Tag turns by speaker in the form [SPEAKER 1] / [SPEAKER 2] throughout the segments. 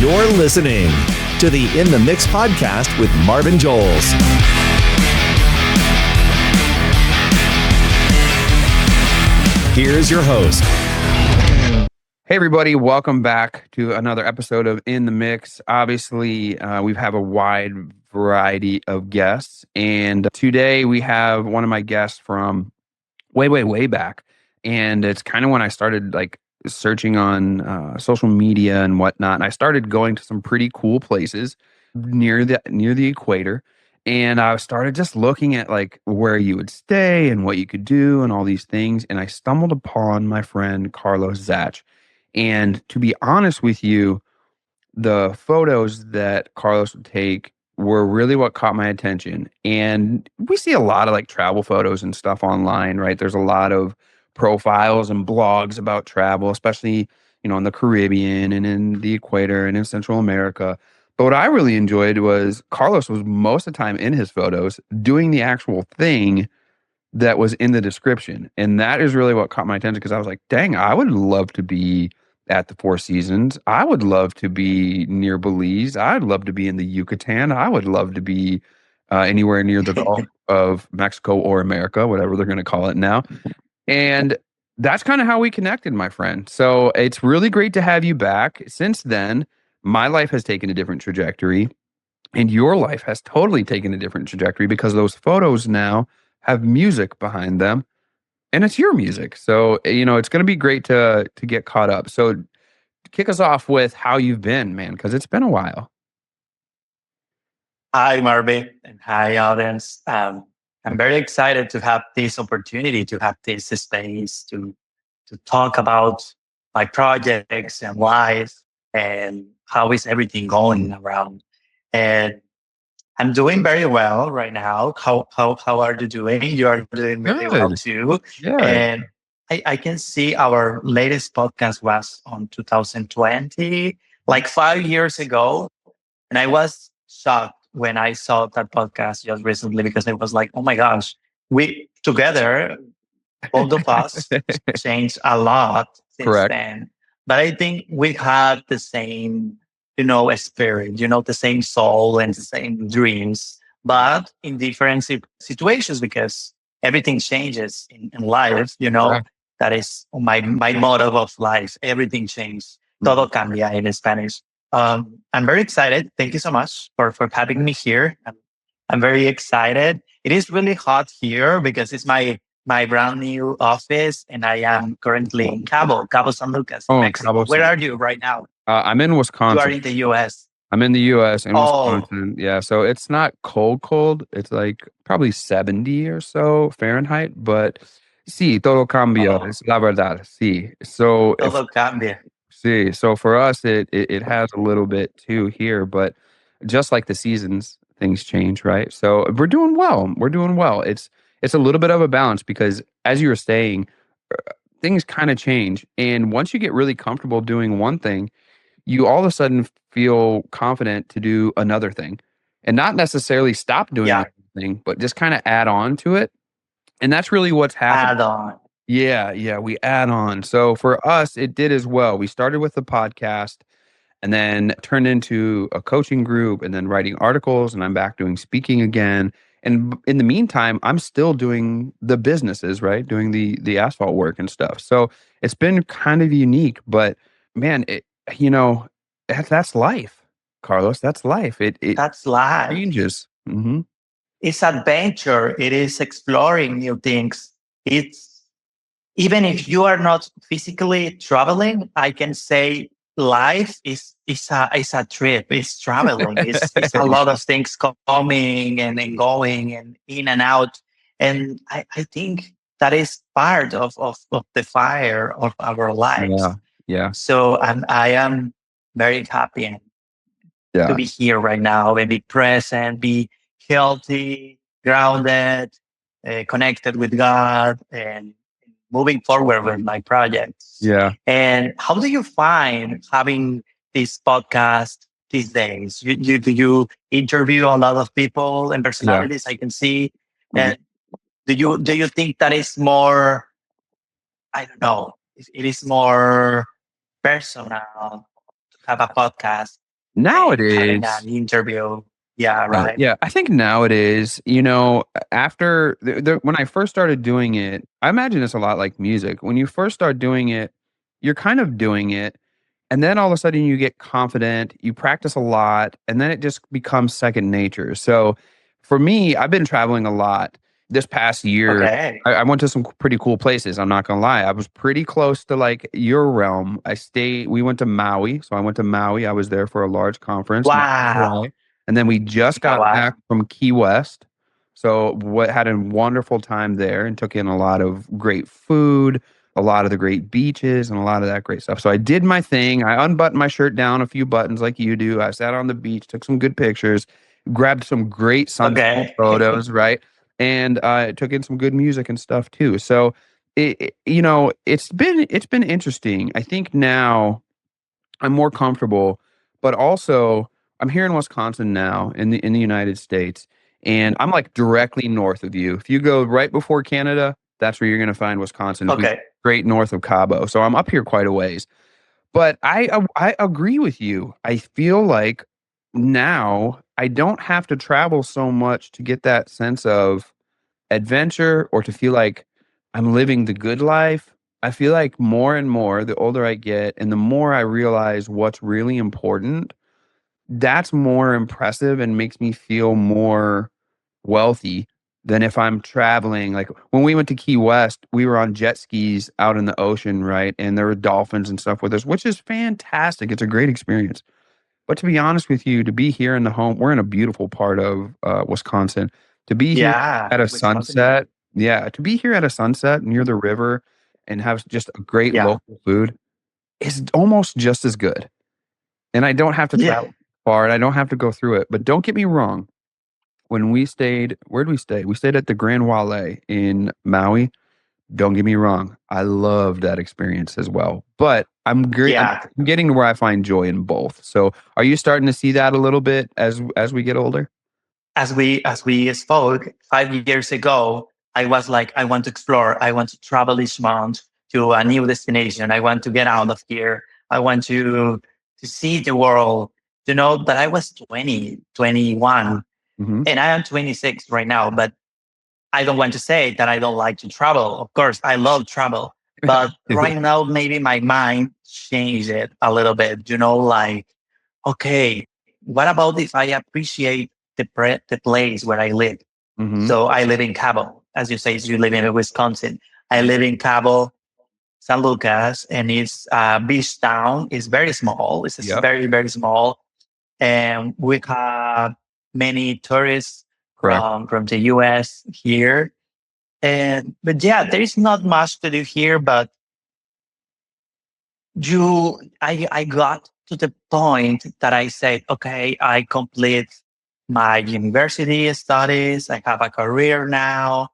[SPEAKER 1] You're listening to the In the Mix podcast with Marvin Joles. Here's your host.
[SPEAKER 2] Hey, everybody. Welcome back to another episode of In the Mix. Obviously, we have a wide variety of guests. And today we have one of my guests from way back. And it's kind of when I started searching on social media and whatnot. And I started going to some pretty cool places near the equator. And I started just looking at where you would stay and what you could do and all these things. And I stumbled upon my friend Carlos Zatch. And to be honest with you, the photos that Carlos would take were really what caught my attention. And we see a lot of travel photos and stuff online, right? There's a lot of profiles and blogs about travel, especially, in the Caribbean and in the equator and in Central America. But what I really enjoyed was Carlos was most of the time in his photos doing the actual thing that was in the description. And that is really what caught my attention, because I was like, dang, I would love to be at the Four Seasons. I would love to be near Belize. I'd love to be in the Yucatan. I would love to be anywhere near the Gulf of Mexico or America, whatever they're going to call it now. And that's kind of how we connected, my friend. So it's really great to have you back. Since then, my life has taken a different trajectory, and your life has totally taken a different trajectory, because those photos now have music behind them. And it's your music. So, it's going to be great to get caught up. So kick us off with how you've been, man, because it's been a while.
[SPEAKER 3] Hi, Marvin, and hi, audience. I'm very excited to have this opportunity, to have this space to talk about my projects and life and how is everything going around. And I'm doing very well right now. How are you doing? You are doing really well too.
[SPEAKER 2] Yeah.
[SPEAKER 3] And I can see our latest podcast was on 2020, like 5 years ago. And I was shocked when I saw that podcast just recently, because it was like, oh my gosh, we together, both of us changed a lot since
[SPEAKER 2] Correct.
[SPEAKER 3] then. But I think we had the same spirit, the same soul and the same dreams, but in different situations, because everything changes in life,
[SPEAKER 2] Correct.
[SPEAKER 3] That is my motto of life. Everything changes. Todo cambia in Spanish. I'm very excited. Thank you so much for having me here. I'm very excited. It is really hot here because it's my brand new office, and I am currently in Cabo San Lucas, Mexico.
[SPEAKER 2] Cabo
[SPEAKER 3] Where
[SPEAKER 2] San-
[SPEAKER 3] are you right now?
[SPEAKER 2] I'm in Wisconsin.
[SPEAKER 3] You are in the U.S.
[SPEAKER 2] I'm in the U.S. in Wisconsin. Yeah, so it's not cold. It's probably 70 or so Fahrenheit, but sí, todo cambia. Es la verdad. Sí. So
[SPEAKER 3] Todo cambia.
[SPEAKER 2] see, so for us, it has a little bit too here, but just like the seasons, things change, right? So we're doing well. It's a little bit of a balance, because as you were saying, things kind of change, and once you get really comfortable doing one thing, you all of a sudden feel confident to do another thing, and not necessarily stop doing that thing, but just kind of add on to it. And that's really what's happened.
[SPEAKER 3] Add on.
[SPEAKER 2] Yeah, we add on. So for us, it did as well. We started with the podcast, and then turned into a coaching group, and then writing articles, and I'm back doing speaking again. And in the meantime, I'm still doing the businesses, right? Doing the asphalt work and stuff. So it's been kind of unique, but man, that's life, Carlos. That's life.
[SPEAKER 3] That's life.
[SPEAKER 2] Changes. Mm-hmm.
[SPEAKER 3] It's adventure. It is exploring new things. It's even if you are not physically traveling, I can say life is a trip. It's traveling. It's a lot of things coming and going and in and out. And I think that is part of the fire of our lives.
[SPEAKER 2] Yeah.
[SPEAKER 3] So I am very happy to be here right now and be present, be healthy, grounded, connected with God, and moving forward with my projects.
[SPEAKER 2] Yeah.
[SPEAKER 3] And how do you find having this podcast these days? Do you interview a lot of people and personalities? I can see. And do you think that is more? I don't know. It is more personal to have a podcast and having
[SPEAKER 2] Nowadays,
[SPEAKER 3] an interview. Yeah, right.
[SPEAKER 2] yeah, I think nowadays, after when I first started doing it, I imagine it's a lot like music. When you first start doing it, you're kind of doing it, and then all of a sudden you get confident, you practice a lot, and then it just becomes second nature. So for me, I've been traveling a lot this past year.
[SPEAKER 3] Okay.
[SPEAKER 2] I went to some pretty cool places. I'm not gonna lie. I was pretty close to like your realm. We went to Maui. So I went to Maui. I was there for a large conference.
[SPEAKER 3] Wow.
[SPEAKER 2] And then we just
[SPEAKER 3] Oh,
[SPEAKER 2] got
[SPEAKER 3] wow.
[SPEAKER 2] back from Key West. So what had a wonderful time there and took in a lot of great food, a lot of the great beaches and a lot of that great stuff. So I did my thing. I unbuttoned my shirt down a few buttons like you do. I sat on the beach, took some good pictures, grabbed some great sunset
[SPEAKER 3] Okay.
[SPEAKER 2] photos, right? And took in some good music and stuff too. So it's been interesting. I think now I'm more comfortable, but also I'm here in Wisconsin now in the United States, and I'm like directly north of you. If you go right before Canada, that's where you're going to find Wisconsin. If we
[SPEAKER 3] Okay.
[SPEAKER 2] straight north of Cabo, so I'm up here quite a ways. But I agree with you. I feel like now I don't have to travel so much to get that sense of adventure or to feel like I'm living the good life. I feel like more and more, the older I get and the more I realize what's really important, that's more impressive and makes me feel more wealthy than if I'm traveling. Like when we went to Key West, we were on jet skis out in the ocean, right? And there were dolphins and stuff with us, which is fantastic. It's a great experience. But to be honest with you, to be here in the home, we're in a beautiful part of Wisconsin. To be here
[SPEAKER 3] Yeah.
[SPEAKER 2] at a
[SPEAKER 3] Wisconsin is.
[SPEAKER 2] sunset, yeah, to be here at a sunset near the river and have just a great
[SPEAKER 3] Yeah.
[SPEAKER 2] local food is almost just as good. And I don't have to
[SPEAKER 3] Yeah.
[SPEAKER 2] travel far and I don't have to go through it. But don't get me wrong. When we stayed, where'd we stay? We stayed at the Grand Wale in Maui. Don't get me wrong. I love that experience as well. But I'm great. I'm
[SPEAKER 3] Yeah.
[SPEAKER 2] getting to where I find joy in both. So are you starting to see that a little bit as we get older?
[SPEAKER 3] As we spoke 5 years ago, I was like, I want to explore. I want to travel each month to a new destination. I want to get out of here. I want to see the world. But I was 20, 21,
[SPEAKER 2] Hmm.
[SPEAKER 3] and I am 26 right now. But I don't want to say that I don't like to travel. Of course, I love travel. But right now, maybe my mind changed it a little bit. Like, okay, what about if I appreciate the place where I live?
[SPEAKER 2] Hmm.
[SPEAKER 3] So I live in Cabo, as you say, you live in Wisconsin. I live in Cabo, San Lucas, and it's a beach town. It's very small. It's just
[SPEAKER 2] Yep.
[SPEAKER 3] very, very small. And we have many tourists
[SPEAKER 2] Correct.
[SPEAKER 3] from the US here. But yeah, there is not much to do here, but I got to the point that I said, okay, I complete my university studies. I have a career now.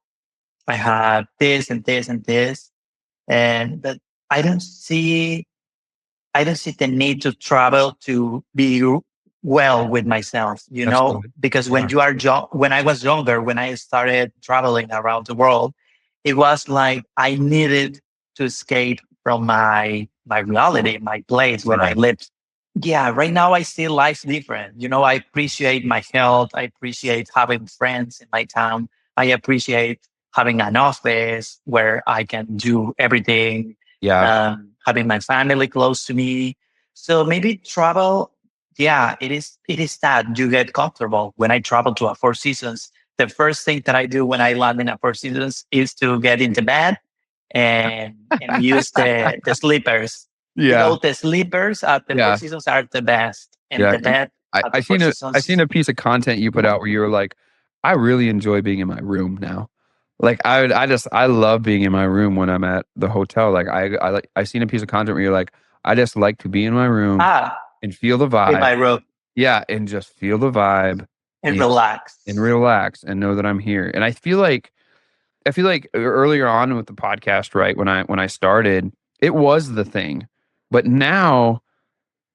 [SPEAKER 3] I have this and this and this. And but I don't see I don't see the need to travel to be well with myself,
[SPEAKER 2] Absolutely.
[SPEAKER 3] because
[SPEAKER 2] Yeah.
[SPEAKER 3] when I was younger, when I started traveling around the world, it was like I needed to escape from my reality, my place where I
[SPEAKER 2] Right.
[SPEAKER 3] lived. Yeah, right now I see life different. I appreciate my health. I appreciate having friends in my town. I appreciate having an office where I can do everything,
[SPEAKER 2] Yeah.
[SPEAKER 3] having my family close to me. So maybe travel, yeah, it is that you get comfortable. When I travel to a Four Seasons, the first thing that I do when I land in a Four Seasons is to get into bed and use the sleepers.
[SPEAKER 2] Yeah.
[SPEAKER 3] The sleepers at the Four
[SPEAKER 2] Yeah.
[SPEAKER 3] Seasons are the best, and
[SPEAKER 2] Yeah.
[SPEAKER 3] the bed
[SPEAKER 2] I,
[SPEAKER 3] at
[SPEAKER 2] I
[SPEAKER 3] the Four
[SPEAKER 2] seen a I seen
[SPEAKER 3] Seasons.
[SPEAKER 2] a piece of content you put out where you were like, I really enjoy being in my room now. Like I love being in my room when I'm at the hotel. Like I seen a piece of content where you're like, I just like to be in my room
[SPEAKER 3] Ah,
[SPEAKER 2] and feel the
[SPEAKER 3] in
[SPEAKER 2] vibe.
[SPEAKER 3] my room
[SPEAKER 2] Yeah, and just feel the vibe
[SPEAKER 3] and
[SPEAKER 2] and, and
[SPEAKER 3] relax.
[SPEAKER 2] relax and know that I'm here. And I feel like earlier on with the podcast, right, when I started, it was the thing. But now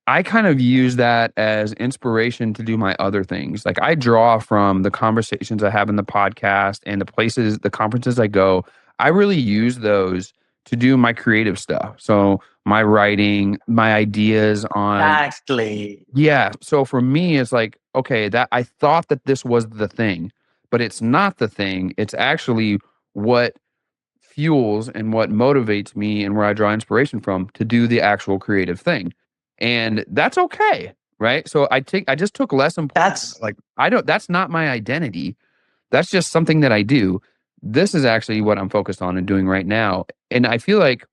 [SPEAKER 2] I kind of use that as inspiration to do my other things. Like I draw from the conversations I have in the podcast and the conferences I go. I really use those to do my creative stuff. So my writing, my ideas on.
[SPEAKER 3] Exactly.
[SPEAKER 2] Yeah. So for me, it's like, okay, that I thought that this was the thing, but it's not the thing. It's actually what fuels and what motivates me and where I draw inspiration from to do the actual creative thing. And that's okay. Right. So I just took less importance.
[SPEAKER 3] That's
[SPEAKER 2] Like, that's not my identity. That's just something that I do. This is actually what I'm focused on and doing right now. And I feel like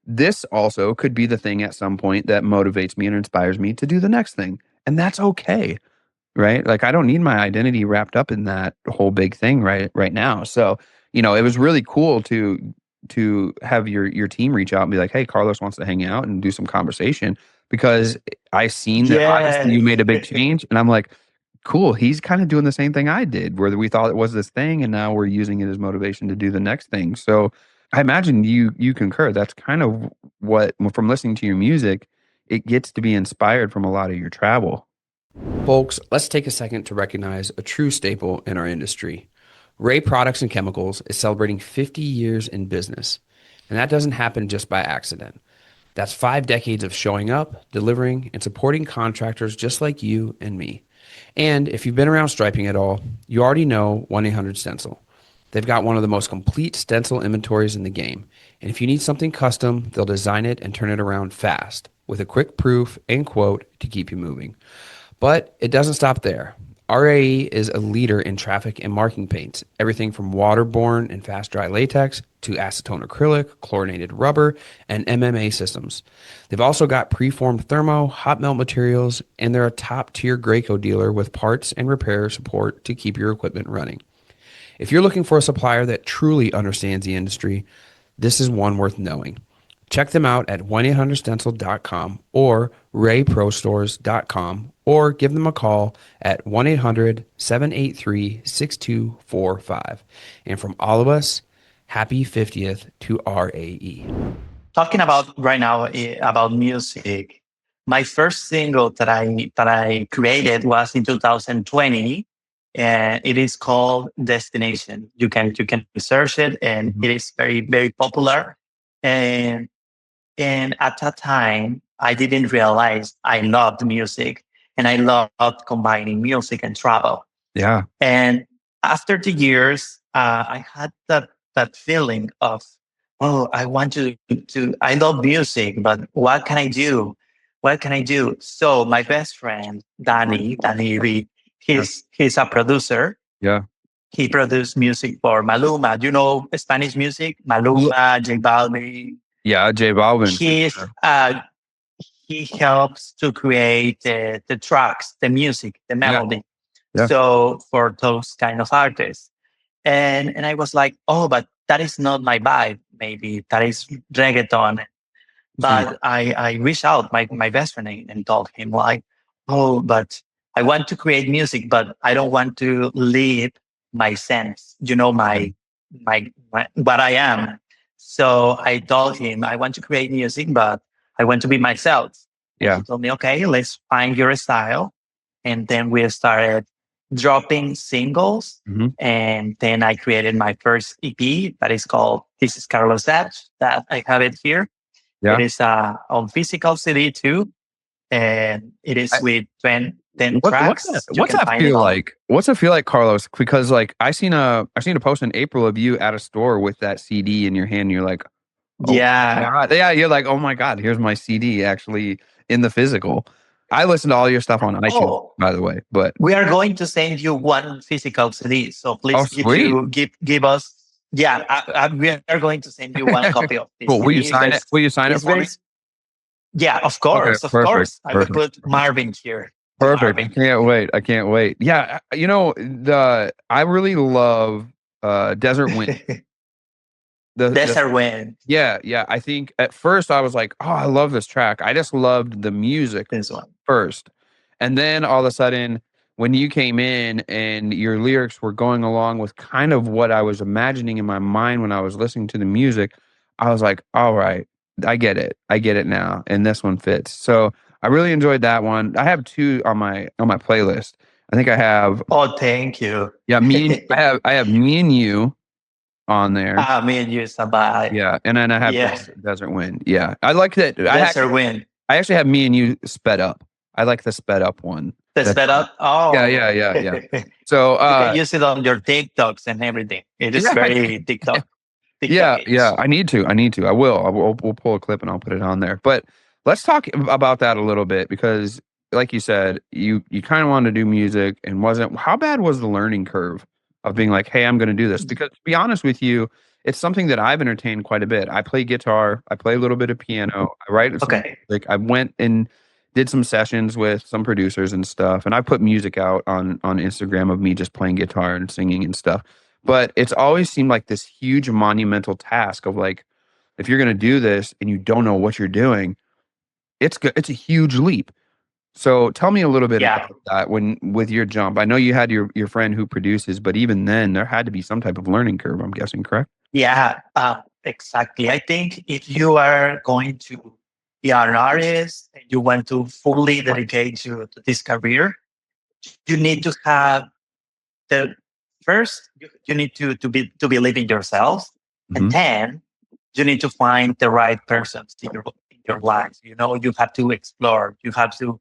[SPEAKER 2] this also could be the thing at some point that motivates me and inspires me to do the next thing. And that's okay. Right? Like I don't need my identity wrapped up in that whole big thing right now. So, it was really cool to have your team reach out and be like, "Hey, Carlos wants to hang out and do some conversation," because I seen that obviously you
[SPEAKER 3] yes.
[SPEAKER 2] made a big change and I'm like, "Cool, he's kind of doing the same thing I did where we thought it was this thing and now we're using it as motivation to do the next thing." So, I imagine you concur. That's kind of what from listening to your music, it gets to be inspired from a lot of your travel.
[SPEAKER 4] Folks, let's take a second to recognize a true staple in our industry. Ray Products and Chemicals is celebrating 50 years in business, and that doesn't happen just by accident. That's 5 decades of showing up, delivering, and supporting contractors just like you and me. And if you've been around striping at all, you already know 1-800-STENCIL. They've got one of the most complete stencil inventories in the game. And if you need something custom, they'll design it and turn it around fast with a quick proof and quote to keep you moving. But it doesn't stop there. RAE is a leader in traffic and marking paints, everything from waterborne and fast dry latex to acetone acrylic, chlorinated rubber, and MMA systems. They've also got preformed thermo, hot melt materials, and they're a top tier Graco dealer with parts and repair support to keep your equipment running. If you're looking for a supplier that truly understands the industry, this is one worth knowing. Check them out at 1-800-STENCIL.com or rayprostores.com or give them a call at 1-800-783-6245. And from all of us, happy 50th to RAE.
[SPEAKER 3] Talking about right now about music, my first single that I created was in 2020, and it is called Destination. You can research it, and it is very very popular. And at that time, I didn't realize I loved music and I loved combining music and travel.
[SPEAKER 2] Yeah.
[SPEAKER 3] And after the years, I had that feeling of, oh, I want I love music, but what can I do? What can I do? So my best friend, Danny Reed, he's a producer.
[SPEAKER 2] Yeah.
[SPEAKER 3] He produced music for Maluma. Do you know Spanish music? Maluma, J Balvin.
[SPEAKER 2] Yeah, J Balvin.
[SPEAKER 3] He's he helps to create the tracks, the music, the melody.
[SPEAKER 2] Yeah.
[SPEAKER 3] So for those kind of artists, and I was like, oh, but that is not my vibe. Maybe that is reggaeton. But I reached out my best friend and told him like, oh, but I want to create music, but I don't want to leave my sense. My what I am. So I told him I want to create music, but I want to be myself. And he told me, okay, let's find your style. And then we started dropping singles.
[SPEAKER 2] Mm-hmm.
[SPEAKER 3] And then I created my first EP that is called This is Carlos Zatch, that I have it here.
[SPEAKER 2] Yeah.
[SPEAKER 3] It is on physical CD too. And it is with 10 tracks.
[SPEAKER 2] What's that feel like? What's it feel like, Carlos? Because like I seen a post in April of you at a store with that CD in your hand. And you're like, oh, yeah. You're like, oh my God, here's my CD actually in the physical. I listen to all your stuff on iTunes, by the way. But
[SPEAKER 3] we are going to send you one physical CD. So please give us. Yeah, we are going to send you one copy of this.
[SPEAKER 2] Cool. Will you sign it? Will you sign it for me?
[SPEAKER 3] Yeah, of course.
[SPEAKER 2] Okay,
[SPEAKER 3] of course. I will put Marvin here.
[SPEAKER 2] Perfect.
[SPEAKER 3] Marvin.
[SPEAKER 2] I can't wait. Yeah. I really love Desert Wind.
[SPEAKER 3] Desert Wind.
[SPEAKER 2] Yeah. I think at first I was like, oh, I love this track. I just loved the music first. And then all of a sudden, when you came in and your lyrics were going along with kind of what I was imagining in my mind when I was listening to the music, I was like, all right, I get it. I get it now. And this one fits. So I really enjoyed that one. I have 2 on my playlist. I think I have.
[SPEAKER 3] Oh, thank you.
[SPEAKER 2] Yeah, I have Me and You on there.
[SPEAKER 3] Me and you survive.
[SPEAKER 2] Yeah, and then I have
[SPEAKER 3] Yeah.
[SPEAKER 2] Desert Wind. Yeah, I like that.
[SPEAKER 3] Desert Wind.
[SPEAKER 2] I actually have Me and You sped up. I like the sped up one.
[SPEAKER 3] The
[SPEAKER 2] That's-
[SPEAKER 3] sped up. Oh,
[SPEAKER 2] yeah. So
[SPEAKER 3] you can use it on your TikToks and everything. It is
[SPEAKER 2] Yeah.
[SPEAKER 3] very TikTok.
[SPEAKER 2] Yeah. I need to. I will. We'll pull a clip and I'll put it on there. But let's talk about that a little bit because, like you said, you kind of wanted to do music and wasn't. How bad was the learning curve of being like, hey, I'm going to do this? Because to be honest with you, it's something that I've entertained quite a bit. I play guitar. I play a little bit of piano. I write some music. I went and did some sessions with some producers and stuff, and I put music out on Instagram of me just playing guitar and singing and stuff. But it's always seemed like this huge monumental task of like, if you're going to do this and you don't know what you're doing, it's a huge leap. So tell me a little bit about that with your jump. I know you had your friend who produces, but even then there had to be some type of learning curve, I'm guessing, correct?
[SPEAKER 3] Yeah, exactly. I think if you are going to be an artist and you want to fully dedicate to this career, you need to have the first, you need to believe in yourself. And then you need to find the right persons in your life. You know, you have to explore. You have to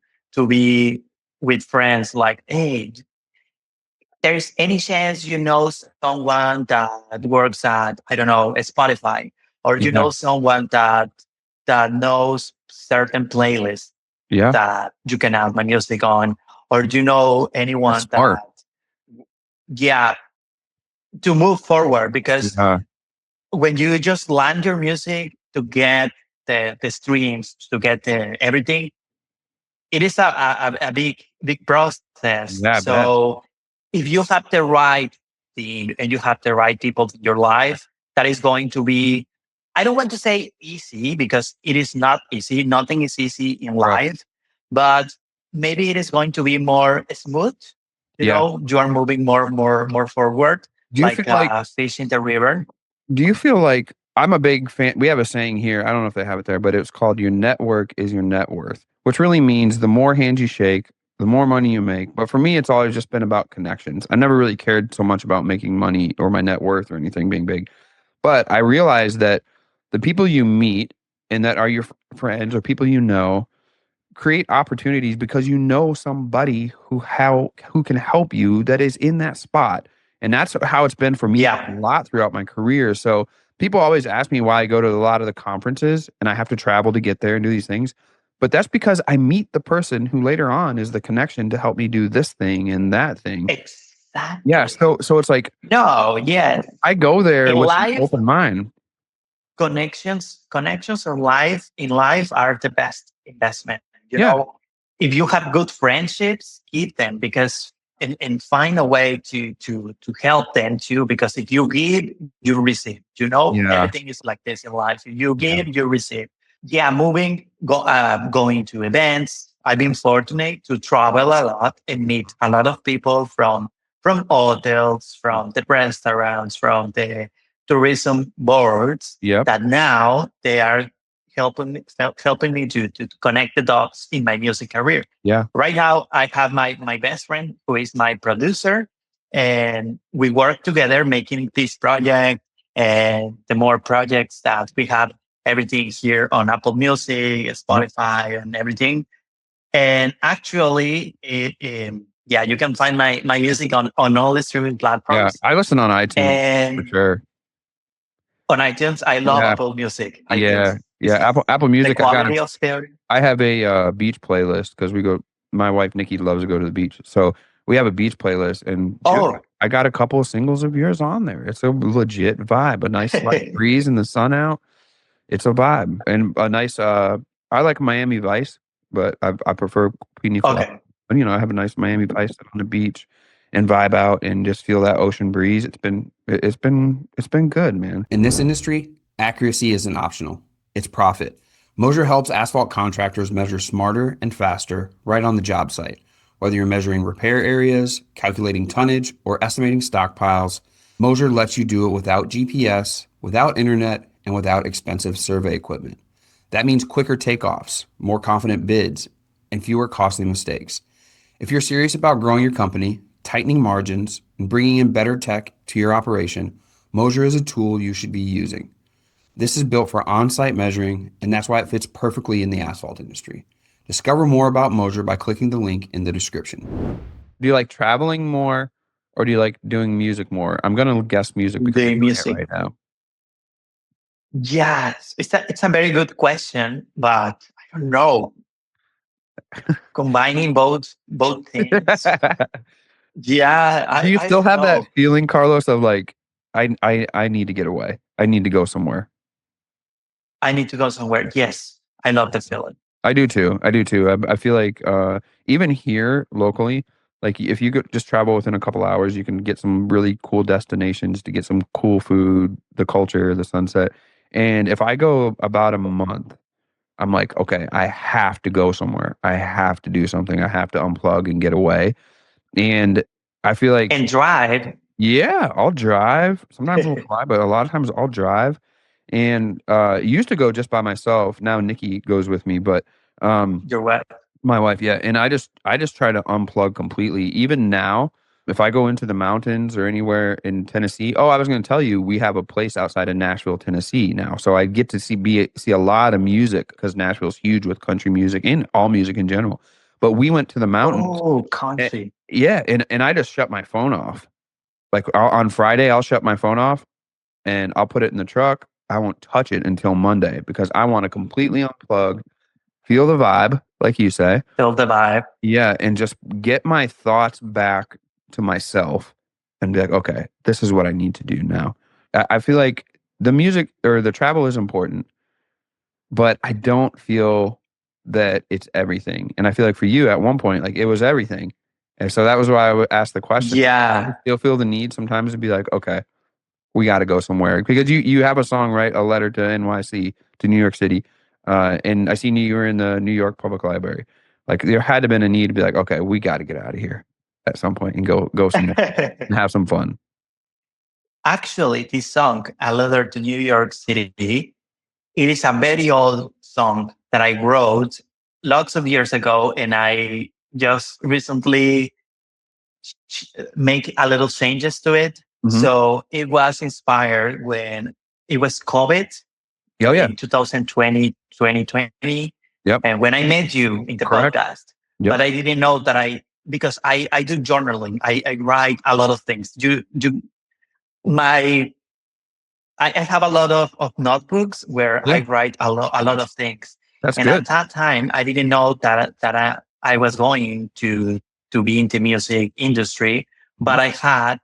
[SPEAKER 3] be with friends like, hey, there's any chance you know someone that works at, I don't know, Spotify, or you know someone that knows certain playlists that you can have my music on, or do you know anyone that, to move forward, because when you just land your music to get the streams, to get everything, it is a big process.
[SPEAKER 2] Yeah,
[SPEAKER 3] so if you have the right team and you have the right people in your life, that is going to be, I don't want to say easy because it is not easy. Nothing is easy in life, but maybe it is going to be more smooth. You know, you are moving more forward, like a fish in the river.
[SPEAKER 2] Do you feel like, I'm a big fan. We have a saying here. I don't know if they have it there, but it's called your network is your net worth, which really means the more hands you shake, the more money you make. But for me, it's always just been about connections. I never really cared so much about making money or my net worth or anything being big. But I realized that the people you meet and that are your friends or people you know create opportunities because you know somebody who can help you that is in that spot. And that's how it's been for me a lot throughout my career. So people always ask me why I go to a lot of the conferences and I have to travel to get there and do these things. But that's because I meet the person who later on is the connection to help me do this thing and that thing.
[SPEAKER 3] Exactly.
[SPEAKER 2] Yeah. So it's like, I go there with an open mind.
[SPEAKER 3] Connections in life are the best investment. You know, if you have good friendships, keep them, because and find a way to help them too. Because if you give, you receive. You know, everything is like this in life. If you give, you receive. Going to events. I've been fortunate to travel a lot and meet a lot of people from hotels, from the restaurants, from the tourism boards. That now they are helping me to connect the dots in my music career. Right now, I have my best friend who is my producer, and we work together making this project and the more projects that we have. Everything here on Apple Music, Spotify, and everything. And actually, you can find my music on all the streaming platforms.
[SPEAKER 2] Yeah, I listen on iTunes
[SPEAKER 3] and
[SPEAKER 2] for sure.
[SPEAKER 3] On iTunes, I love Apple Music.
[SPEAKER 2] Apple Music.
[SPEAKER 3] The
[SPEAKER 2] I have a beach playlist because my wife Nikki loves to go to the beach, so we have a beach playlist. And I got a couple of singles of yours on there. It's a legit vibe, a nice light breeze and the sun out. It's a vibe and a nice. I like Miami Vice, but I prefer Queenie Flop. But I have a nice Miami Vice on the beach and vibe out and just feel that ocean breeze. It's been good, man.
[SPEAKER 4] In this industry, accuracy isn't optional. It's profit. Moser helps asphalt contractors measure smarter and faster right on the job site. Whether you're measuring repair areas, calculating tonnage, or estimating stockpiles, Moser lets you do it without GPS, without internet, and without expensive survey equipment. That means quicker takeoffs, more confident bids, and fewer costly mistakes. If you're serious about growing your company, tightening margins, and bringing in better tech to your operation, Moser is a tool you should be using. This is built for on-site measuring, and that's why it fits perfectly in the asphalt industry. Discover more about Moser by clicking the link in the description.
[SPEAKER 2] Do you like traveling more or do you like doing music more? I'm going to guess music because you're
[SPEAKER 3] The
[SPEAKER 2] doing it
[SPEAKER 3] music.
[SPEAKER 2] right now.
[SPEAKER 3] Yes, it's a very good question, but I don't know. Combining both things. Yeah,
[SPEAKER 2] Do you
[SPEAKER 3] I
[SPEAKER 2] still
[SPEAKER 3] don't
[SPEAKER 2] have that
[SPEAKER 3] know.
[SPEAKER 2] feeling, Carlos, of like, I need to get away. I need to go somewhere.
[SPEAKER 3] I need to go somewhere. Yes, I love the feeling.
[SPEAKER 2] I do too. I do too. I feel like even here locally, like if you just travel within a couple hours, you can get some really cool destinations to get some cool food, the culture, the sunset. And if I go about a month, I'm like, okay, I have to go somewhere. I have to do something. I have to unplug and get away. And I feel like,
[SPEAKER 3] And drive.
[SPEAKER 2] yeah, I'll drive. Sometimes I'll fly, but a lot of times I'll drive. And used to go just by myself. Now Nikki goes with me, but
[SPEAKER 3] Your what?
[SPEAKER 2] my wife, yeah. And I just try to unplug completely. Even now, if I go into the mountains or anywhere in Tennessee, oh, I was going to tell you, we have a place outside of Nashville, Tennessee now. So I get to see a lot of music because Nashville's huge with country music and all music in general. But we went to the mountains.
[SPEAKER 3] Oh, country.
[SPEAKER 2] Yeah, and I just shut my phone off. Like on Friday, I'll shut my phone off and I'll put it in the truck. I won't touch it until Monday because I want to completely unplug, feel the vibe, like you say.
[SPEAKER 3] Feel the vibe.
[SPEAKER 2] Yeah, and just get my thoughts back to myself and be like, okay, this is what I need to do now. I feel like the music or the travel is important, but I don't feel that it's everything. And I feel like for you at one point, like it was everything. And so that was why I would ask the question.
[SPEAKER 3] Yeah.
[SPEAKER 2] You'll feel the need sometimes to be like, okay, we got to go somewhere because you have a song, right? A letter to NYC, to New York City. And I seen you were in the New York Public Library. Like there had to have been a need to be like, okay, we got to get out of here at some point and go somewhere and have some fun.
[SPEAKER 3] Actually, this song, A Letter to New York City, it is a very old song that I wrote lots of years ago, and I just recently make a little changes to it.
[SPEAKER 2] Mhm.
[SPEAKER 3] So it was inspired when it was COVID
[SPEAKER 2] Oh yeah.
[SPEAKER 3] in 2020, 2020.
[SPEAKER 2] Yep.
[SPEAKER 3] And when I met you in the
[SPEAKER 2] Correct.
[SPEAKER 3] podcast,
[SPEAKER 2] Yep.
[SPEAKER 3] but I didn't know that because I do journaling. I write a lot of things. I have a lot of notebooks where
[SPEAKER 2] Yeah.
[SPEAKER 3] I write a lot of things.
[SPEAKER 2] That's
[SPEAKER 3] And
[SPEAKER 2] good.
[SPEAKER 3] at that time, I didn't know that I was going to be in the music industry, but I had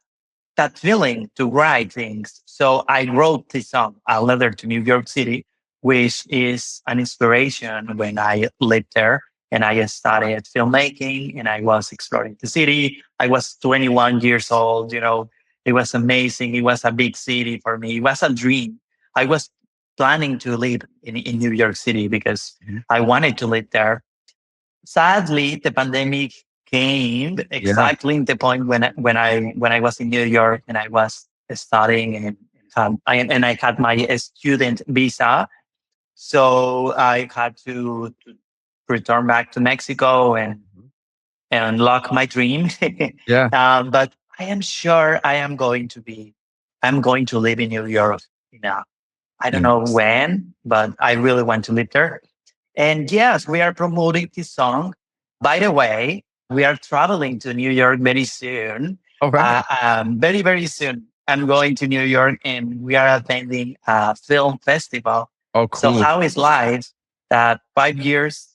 [SPEAKER 3] that feeling to write things. So I wrote this song, A Letter to New York City, which is an inspiration when I lived there and I started filmmaking and I was exploring the city. I was 21 years old, it was amazing. It was a big city for me. It was a dream. I was planning to live in New York City because I wanted to live there. Sadly, the pandemic came exactly in the point when I was in New York and I was studying and I had my student visa, so I had to return back to Mexico and unlock my dream.
[SPEAKER 2] Yeah.
[SPEAKER 3] But I am sure I'm going to live in New York. I don't know when, but I really want to live there. And yes, we are promoting this song. By the way, we are traveling to New York very soon.
[SPEAKER 2] All right.
[SPEAKER 3] Very, very soon. I'm going to New York and we are attending a film festival.
[SPEAKER 2] Oh,
[SPEAKER 3] So
[SPEAKER 2] cool.
[SPEAKER 3] how is life that 5 years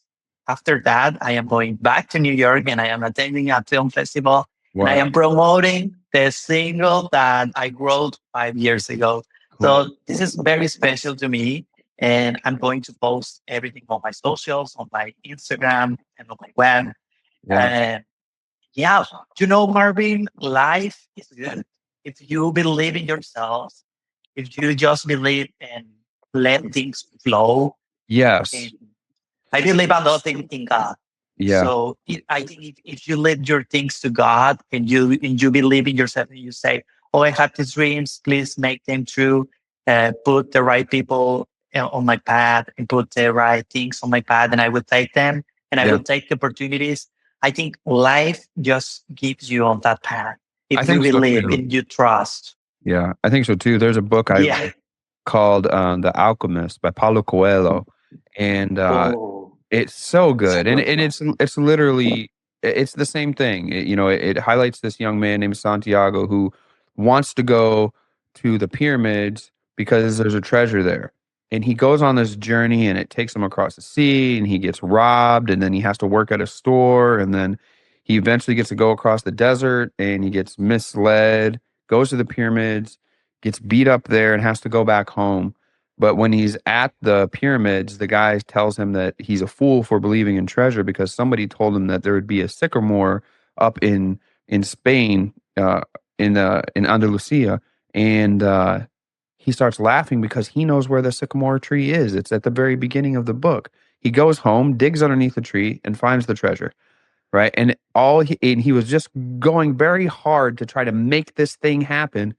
[SPEAKER 3] after that, I am going back to New York and I am attending a film festival.
[SPEAKER 2] Wow.
[SPEAKER 3] And I am promoting the single that I wrote 5 years ago.
[SPEAKER 2] Cool.
[SPEAKER 3] So this is very special to me. And I'm going to post everything on my socials, on my Instagram, and on my web.
[SPEAKER 2] Yeah.
[SPEAKER 3] And Marvin, life is good. If you believe in yourself, if you just believe and let things flow.
[SPEAKER 2] Yes.
[SPEAKER 3] And I believe a lot in God.
[SPEAKER 2] Yeah.
[SPEAKER 3] So I think if you lead your things to God and you believe in yourself and you say, "Oh, I have these dreams. Please make them true. Put the right people on my path and put the right things on my path, and I will take them and I will take the opportunities." I think life just gives you on that path
[SPEAKER 2] I
[SPEAKER 3] if you
[SPEAKER 2] think so
[SPEAKER 3] believe
[SPEAKER 2] too.
[SPEAKER 3] and you trust.
[SPEAKER 2] Yeah, I think so too. There's a book I
[SPEAKER 3] Yeah.
[SPEAKER 2] read called The Alchemist by Paulo Coelho, and
[SPEAKER 3] Oh,
[SPEAKER 2] it's so
[SPEAKER 3] it's a
[SPEAKER 2] good, and
[SPEAKER 3] good
[SPEAKER 2] and
[SPEAKER 3] one.
[SPEAKER 2] it's literally it's the same thing. It highlights this young man named Santiago who wants to go to the pyramids because there's a treasure there, and he goes on this journey, and it takes him across the sea, and he gets robbed, and then he has to work at a store, and then he eventually gets to go across the desert, and he gets misled, goes to the pyramids, gets beat up there, and has to go back home. But when he's at the pyramids, the guy tells him that he's a fool for believing in treasure because somebody told him that there would be a sycamore up in Spain, in Andalusia, and he starts laughing because he knows where the sycamore tree is. It's at the very beginning of the book. He goes home, digs underneath the tree, and finds the treasure. Right, and he was just going very hard to try to make this thing happen,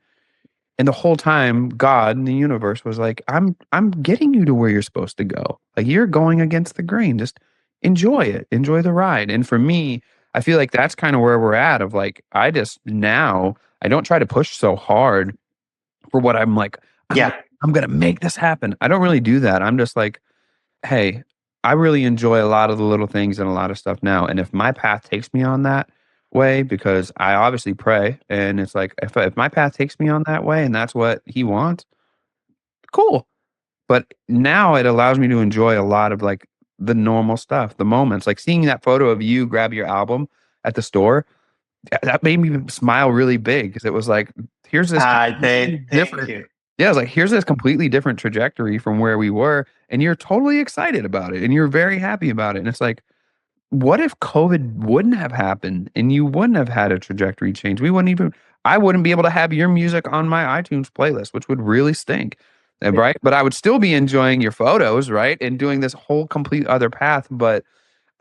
[SPEAKER 2] and the whole time, God in the universe was like, I'm getting you to where you're supposed to go. Like you're going against the grain. Just enjoy it. Enjoy the ride. And for me, I feel like that's kind of where we're at of like, I don't try to push so hard for what I'm like, I'm
[SPEAKER 3] Yeah.
[SPEAKER 2] gonna, I'm gonna make this happen. I don't really do that. I'm just like, hey, I really enjoy a lot of the little things and a lot of stuff now. And if my path takes me on that way, because I obviously pray, and it's like if my path takes me on that way, and that's what He wants, cool. But now it allows me to enjoy a lot of like the normal stuff, the moments, like seeing that photo of you grab your album at the store. That made me smile really big because it was like, here's this
[SPEAKER 3] I
[SPEAKER 2] completely
[SPEAKER 3] did. Thank
[SPEAKER 2] different.
[SPEAKER 3] you.
[SPEAKER 2] Yeah, it's like here's this completely different trajectory from where we were, and you're totally excited about it, and you're very happy about it. And it's like, what if COVID wouldn't have happened, and you wouldn't have had a trajectory change? I wouldn't be able to have your music on my iTunes playlist, which would really stink, right? But I would still be enjoying your photos, right, and doing this whole complete other path. But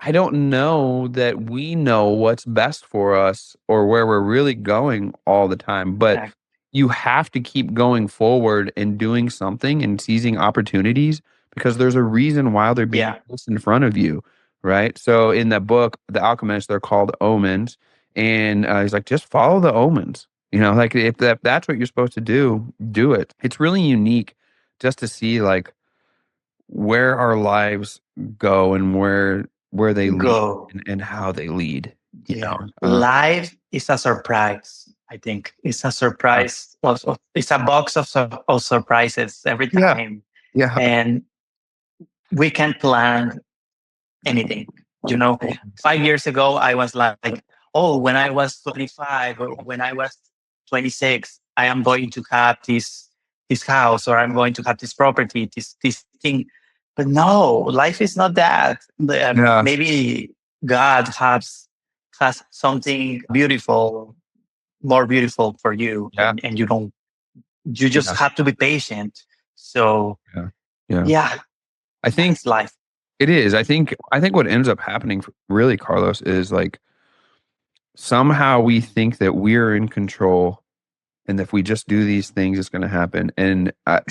[SPEAKER 2] I don't know that we know what's best for us or where we're really going all the time, but
[SPEAKER 3] Exactly.
[SPEAKER 2] you have to keep going forward and doing something and seizing opportunities because there's a reason why they're being
[SPEAKER 3] Yeah.
[SPEAKER 2] placed in front of you, right? So in that book, The Alchemist, they're called omens, and he's like, just follow the omens. Like if that's what you're supposed to do, do it. It's really unique just to see like where our lives go and where they lead
[SPEAKER 3] Go.
[SPEAKER 2] and how they lead. You
[SPEAKER 3] Yeah.
[SPEAKER 2] know,
[SPEAKER 3] Life is a surprise. I think it's a
[SPEAKER 2] uh,
[SPEAKER 3] surprise. It's a box of surprises every
[SPEAKER 2] yeah,
[SPEAKER 3] time.
[SPEAKER 2] yeah,
[SPEAKER 3] And we can plan anything. You know, 5 years ago, I was like, oh, when I was 25 or when I was 26, I am going to have this house or I'm going to have this property, this thing. But no, life is not that.
[SPEAKER 2] yeah,
[SPEAKER 3] Maybe God has something beautiful, more beautiful for you,
[SPEAKER 2] yeah,
[SPEAKER 3] and you just
[SPEAKER 2] yeah,
[SPEAKER 3] have to be patient. So
[SPEAKER 2] yeah, yeah.
[SPEAKER 3] yeah,
[SPEAKER 2] I think
[SPEAKER 3] that's life.
[SPEAKER 2] it is. I think what ends up happening, really, Carlos, is like somehow we think that we're in control, and if we just do these things, it's going to happen. And as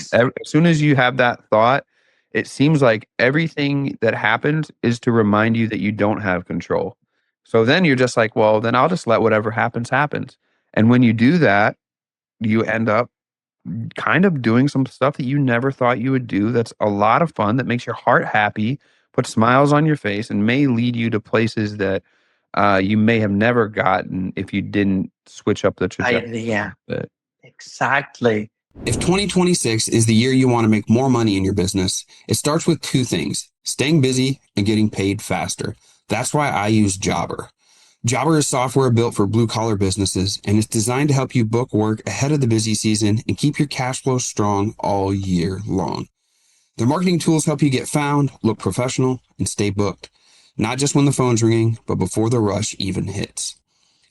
[SPEAKER 2] soon as you have that thought, it seems like everything that happens is to remind you that you don't have control. So then you're just like, well, then I'll just let whatever happens happens. And when you do that, you end up kind of doing some stuff that you never thought you would do. That's a lot of fun, that makes your heart happy, puts smiles on your face, and may lead you to places that you may have never gotten if you didn't switch up the trajectory.
[SPEAKER 3] Yeah,
[SPEAKER 2] a bit.
[SPEAKER 3] exactly.
[SPEAKER 4] If 2026 is the year you want to make more money in your business, it starts with two things: staying busy and getting paid faster. That's why I use Jobber. Jobber is software built for blue collar businesses, and it's designed to help you book work ahead of the busy season and keep your cash flow strong all year long. Their marketing tools help you get found, look professional, and stay booked. Not just when the phone's ringing, but before the rush even hits.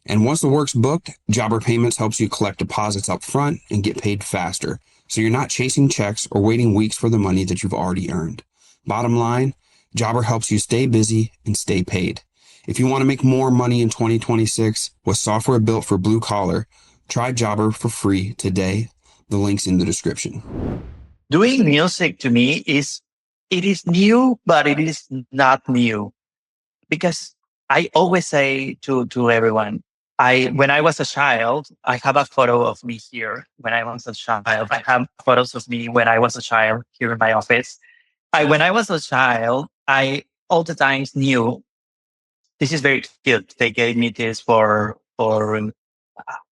[SPEAKER 4] And once the work's booked, Jobber Payments helps you collect deposits up front and get paid faster, so you're not chasing checks or waiting weeks for the money that you've already earned. Bottom line, Jobber helps you stay busy and stay paid. If you want to make more money in 2026 with software built for blue collar, try Jobber for free today. The link's in the description.
[SPEAKER 3] Doing music to me it is new, but it is not new because I always say to everyone, when I was a child, I have a photo of me here. When I was a child, I have photos of me when I was a child here in my office. When I was a child, I all the times knew this is very cute. They gave me this for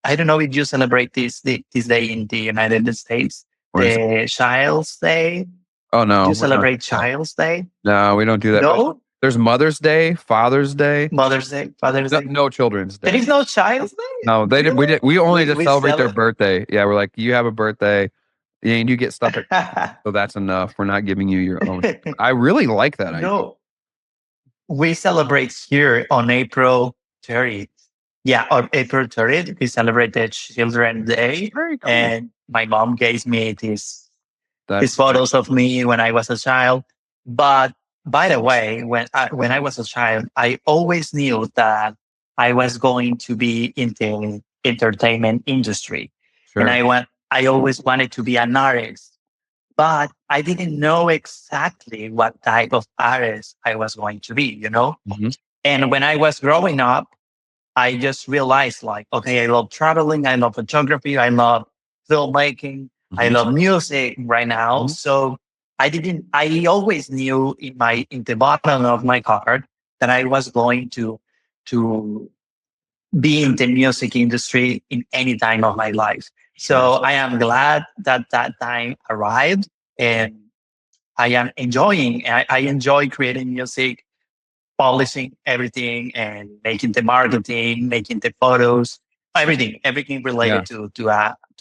[SPEAKER 3] I don't know if you celebrate this day in the United States,
[SPEAKER 2] Or is
[SPEAKER 3] the Child's Day.
[SPEAKER 2] Oh no,
[SPEAKER 3] Do you
[SPEAKER 2] we don't
[SPEAKER 3] celebrate
[SPEAKER 2] do that.
[SPEAKER 3] Child's Day?
[SPEAKER 2] No, we don't do that. But
[SPEAKER 3] No,
[SPEAKER 2] there's Mother's Day, Father's Day,
[SPEAKER 3] Mother's Day, Father's
[SPEAKER 2] no,
[SPEAKER 3] Day.
[SPEAKER 2] no Children's
[SPEAKER 3] There
[SPEAKER 2] Day.
[SPEAKER 3] is no Child's Day.
[SPEAKER 2] No, they did.
[SPEAKER 3] Really?
[SPEAKER 2] We only just
[SPEAKER 3] We
[SPEAKER 2] celebrate their
[SPEAKER 3] celebrate.
[SPEAKER 2] birthday. Yeah, we're like, you have a birthday, and you get stuff at so that's enough. We're not giving you your own. I really like that idea.
[SPEAKER 3] No, we celebrate here on April 30th. Yeah, on April 30th, we celebrate the Children's Day.
[SPEAKER 2] Very cool.
[SPEAKER 3] And my mom gave me these
[SPEAKER 2] That's
[SPEAKER 3] photos of me when I was a child. But by the way, when I was a child, I always knew that I was going to be in the entertainment industry.
[SPEAKER 2] sure.
[SPEAKER 3] And I always wanted to be an artist. But I didn't know exactly what type of artist I was going to be,
[SPEAKER 2] Mhm.
[SPEAKER 3] And when I was growing up, I just realized like, okay, I love traveling. I love photography. I love filmmaking. I
[SPEAKER 2] Mhm.
[SPEAKER 3] love music right now.
[SPEAKER 2] Mhm.
[SPEAKER 3] So I always knew in the bottom of my heart that I was going to be in the music industry in any time of my life. So I am glad that time arrived, and I am enjoying. I enjoy creating music, polishing everything, and making the marketing, making the photos, everything related to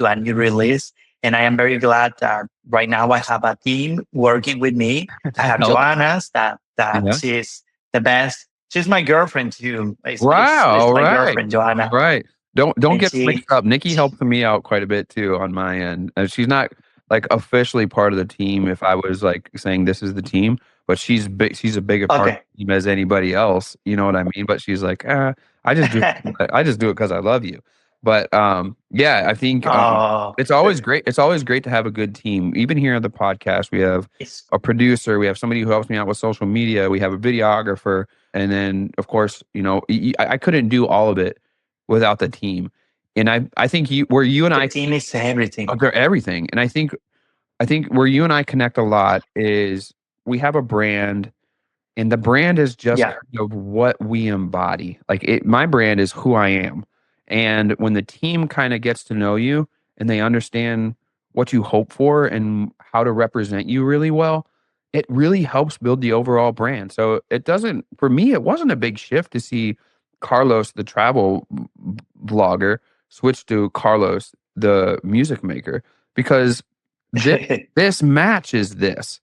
[SPEAKER 3] a new release. And I am very glad that right now I have a team working with me. I have
[SPEAKER 2] Help.
[SPEAKER 3] Joanna's that
[SPEAKER 2] Yeah.
[SPEAKER 3] she's the best. She's my girlfriend too.
[SPEAKER 2] Wow.
[SPEAKER 3] It's my
[SPEAKER 2] Right.
[SPEAKER 3] girlfriend, Joanna.
[SPEAKER 2] Right. Don't
[SPEAKER 3] And
[SPEAKER 2] get mixed up. Nikki helps me out quite a bit too on my end. And she's not like officially part of the team if I was like saying this is the team, but she's big, she's a bigger part of
[SPEAKER 3] Okay.
[SPEAKER 2] the team as anybody else. You know what I mean? But she's like, I just do I just do it because I love you. But yeah, I think
[SPEAKER 3] Oh,
[SPEAKER 2] it's always great. It's always great to have a good team. Even here on the podcast, we have
[SPEAKER 3] it's
[SPEAKER 2] a producer, we have somebody who helps me out with social media, we have a videographer, and then of course, I couldn't do all of it without the team. And I think where you and
[SPEAKER 3] the
[SPEAKER 2] I
[SPEAKER 3] team is everything.
[SPEAKER 2] they're everything. And I think where you and I connect a lot is we have a brand, and the brand is just
[SPEAKER 3] Yeah.
[SPEAKER 2] kind of what we embody. Like my brand is who I am. And when the team kind of gets to know you and they understand what you hope for and how to represent you really well, it really helps build the overall brand. So for me, it wasn't a big shift to see Carlos, the travel vlogger, switch to Carlos, the music maker, because this matches this,